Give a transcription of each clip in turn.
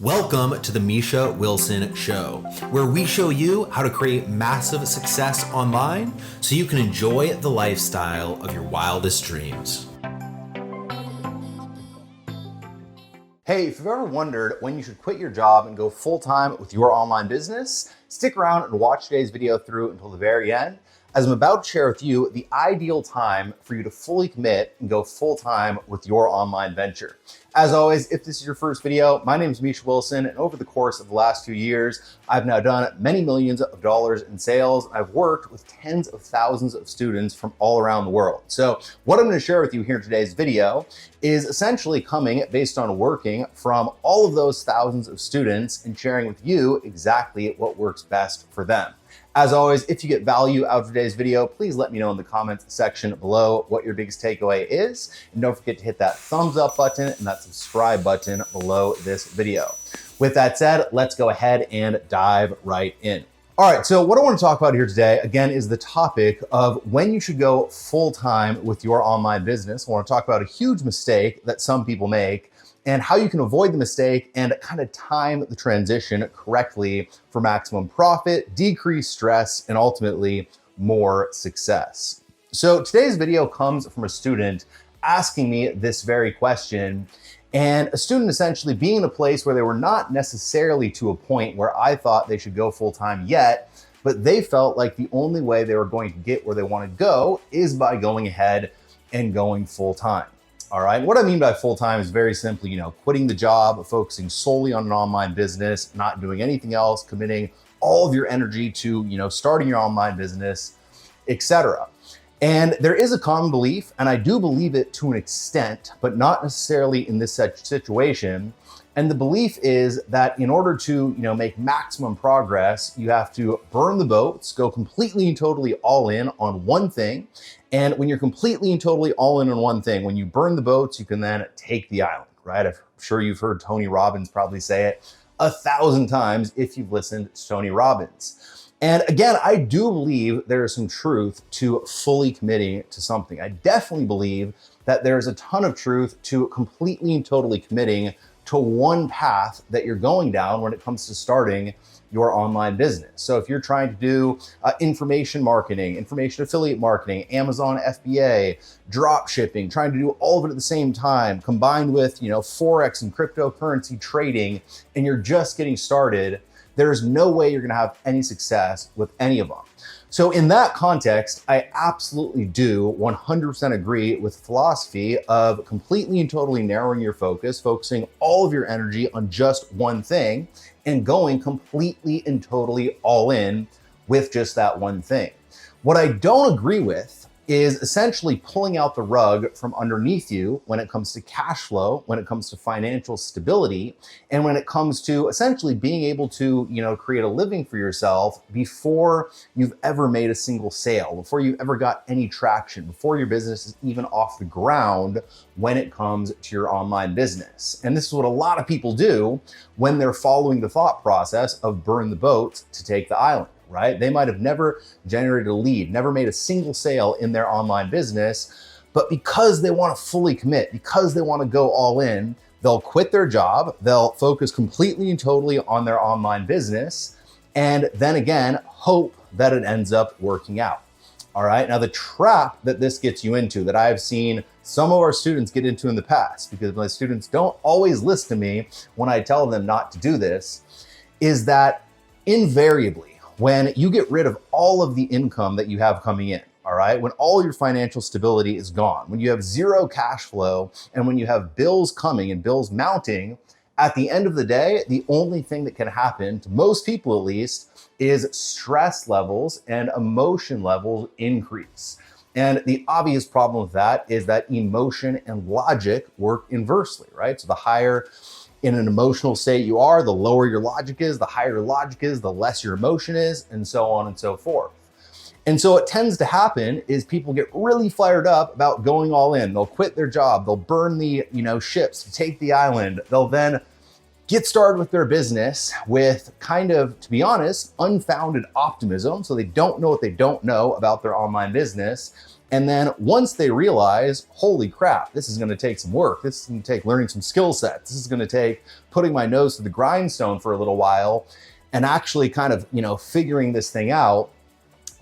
Welcome to the Misha Wilson Show, where we show you how to create massive success online so you can enjoy the lifestyle of your wildest dreams. Hey, if you've ever wondered when you should quit your job and go full-time with your online business, stick around and watch today's video through until the very end, as I'm about to share with you the ideal time for you to fully commit and go full-time with your online venture. As always, if this is your first video, my name is Misha Wilson, and over the course of the last 2 years, I've now done many millions of dollars in sales. I've worked with tens of thousands of students from all around the world. So what I'm going to share with you here in today's video is essentially coming based on working from all of those thousands of students and sharing with you exactly what works best for them. As always, if you get value out of today's video, please let me know in the comments section below what your biggest takeaway is. And don't forget to hit that thumbs up button and that subscribe button below this video. With that said, let's go ahead and dive right in. All right, so what I want to talk about here today, again, is the topic of when you should go full-time with your online business. I want to talk about a huge mistake that some people make and how you can avoid the mistake and kind of time the transition correctly for maximum profit, decrease stress, and ultimately more success. So today's video comes from a student asking me this very question, and a student essentially being in a place where they were not necessarily to a point where I thought they should go full-time yet, but they felt like the only way they were going to get where they want to go is by going ahead and going full-time. All right, what I mean by full-time is very simply, quitting the job, focusing solely on an online business, not doing anything else, committing all of your energy to, starting your online business, etc. And there is a common belief, and I do believe it to an extent, but not necessarily in this situation. And the belief is that in order to, make maximum progress, you have to burn the boats, go completely and totally all in on one thing. And when you're completely and totally all in on one thing, when you burn the boats, you can then take the island, right? I'm sure you've heard Tony Robbins probably say it 1,000 times if you've listened to Tony Robbins. And again, I do believe there is some truth to fully committing to something. I definitely believe that there's a ton of truth to completely and totally committing to one path that you're going down when it comes to starting your online business. So if you're trying to do information marketing, information affiliate marketing, Amazon FBA, drop shipping, trying to do all of it at the same time, combined with, Forex and cryptocurrency trading, and you're just getting started, there's no way you're gonna have any success with any of them. So in that context, I absolutely do 100% agree with the philosophy of completely and totally narrowing your focus, focusing all of your energy on just one thing, and going completely and totally all in with just that one thing. What I don't agree with is essentially pulling out the rug from underneath you when it comes to cash flow, when it comes to financial stability, and when it comes to essentially being able to, create a living for yourself before you've ever made a single sale, before you've ever got any traction, before your business is even off the ground when it comes to your online business. And this is what a lot of people do when they're following the thought process of burn the boats to take the island. Right? They might have never generated a lead, never made a single sale in their online business, but because they want to fully commit, because they want to go all in, they'll quit their job, they'll focus completely and totally on their online business, and then again, hope that it ends up working out. All right. Now, the trap that this gets you into, that I've seen some of our students get into in the past, because my students don't always listen to me when I tell them not to do this, is that invariably, when you get rid of all of the income that you have coming in, all right, when all your financial stability is gone, when you have zero cash flow, and when you have bills coming and bills mounting, at the end of the day, the only thing that can happen, to most people at least, is stress levels and emotion levels increase. And the obvious problem with that is that emotion and logic work inversely, right? So the higher in an emotional state you are, the lower your logic is, the higher your logic is, the less your emotion is, and so on and so forth. And so what tends to happen is people get really fired up about going all in. They'll quit their job, they'll burn the ships to take the island. They'll then get started with their business with kind of, to be honest, unfounded optimism. So they don't know what they don't know about their online business. And then once they realize, holy crap, this is going to take some work. This is going to take learning some skill sets. This is going to take putting my nose to the grindstone for a little while and actually kind of, figuring this thing out,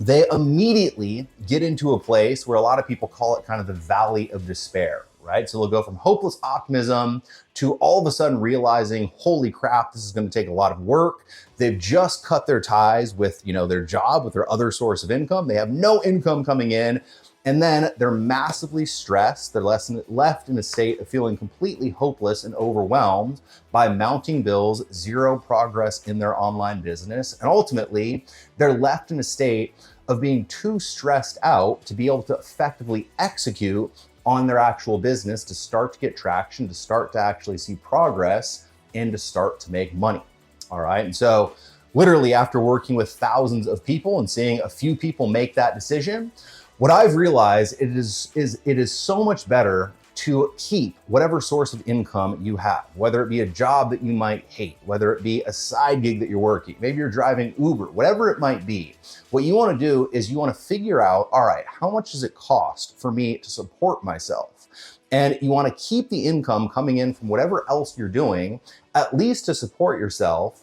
they immediately get into a place where a lot of people call it kind of the valley of despair, right? So they'll go from hopeless optimism to all of a sudden realizing, holy crap, this is going to take a lot of work. They've just cut their ties with, their job, with their other source of income. They have no income coming in. And then they're massively stressed. They're left in a state of feeling completely hopeless and overwhelmed by mounting bills, zero progress in their online business. And ultimately, they're left in a state of being too stressed out to be able to effectively execute on their actual business, to start to get traction, to start to actually see progress, and to start to make money. All right. And so literally after working with thousands of people and seeing a few people make that decision, what I've realized it is so much better to keep whatever source of income you have, whether it be a job that you might hate, whether it be a side gig that you're working, maybe you're driving Uber, whatever it might be. What you want to do is you want to figure out, all right, how much does it cost for me to support myself? And you want to keep the income coming in from whatever else you're doing, at least to support yourself.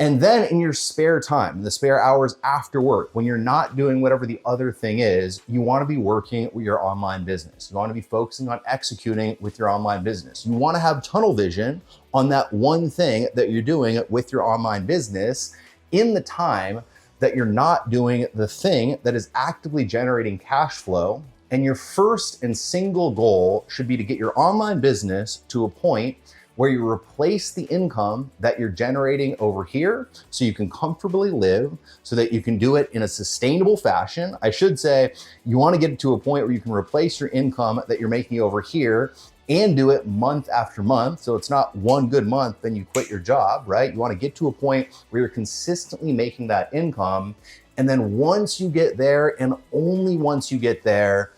And then in your spare time, in the spare hours after work, when you're not doing whatever the other thing is, you want to be working with your online business. You want to be focusing on executing with your online business. You want to have tunnel vision on that one thing that you're doing with your online business in the time that you're not doing the thing that is actively generating cash flow. And your first and single goal should be to get your online business to a point where you replace the income that you're generating over here so you can comfortably live, so that you can do it in a sustainable fashion. I should say you want to get it to a point where you can replace your income that you're making over here and do it month after month. So it's not one good month, then you quit your job, right? You want to get to a point where you're consistently making that income. And then once you get there, and only once you get there,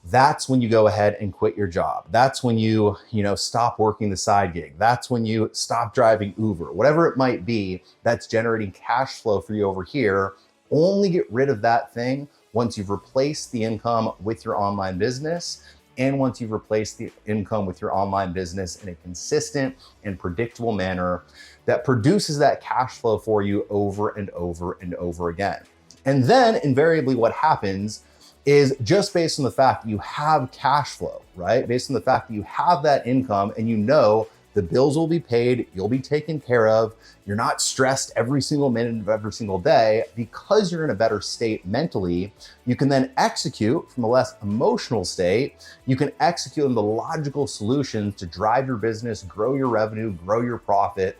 that's when you go ahead and quit your job. That's when you stop working the side gig. That's when you stop driving Uber, whatever it might be that's generating cash flow for you over here. Only get rid of that thing once you've replaced the income with your online business, and once you've replaced the income with your online business in a consistent and predictable manner that produces that cash flow for you over and over and over again. And then invariably what happens is, just based on the fact that you have cash flow, right? Based on the fact that you have that income and the bills will be paid, you'll be taken care of, you're not stressed every single minute of every single day, because you're in a better state mentally, you can then execute from a less emotional state. You can execute on the logical solutions to drive your business, grow your revenue, grow your profit,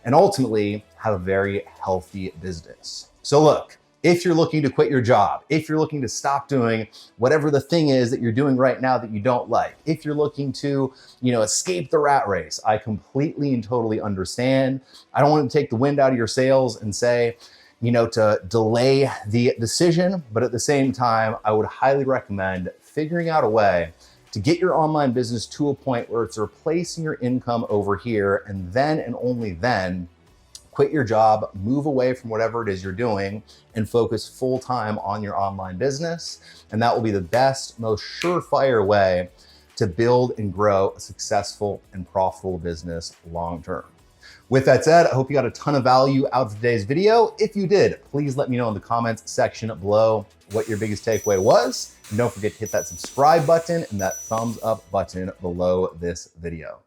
and ultimately have a very healthy business. So look, if you're looking to quit your job, if you're looking to stop doing whatever the thing is that you're doing right now that you don't like, if you're looking to, escape the rat race, I completely and totally understand. I don't want to take the wind out of your sails and say, to delay the decision, but at the same time, I would highly recommend figuring out a way to get your online business to a point where it's replacing your income over here, and then and only then quit your job, move away from whatever it is you're doing, and focus full time on your online business. And that will be the best, most surefire way to build and grow a successful and profitable business long term. With that said, I hope you got a ton of value out of today's video. If you did, please let me know in the comments section below what your biggest takeaway was. And don't forget to hit that subscribe button and that thumbs up button below this video.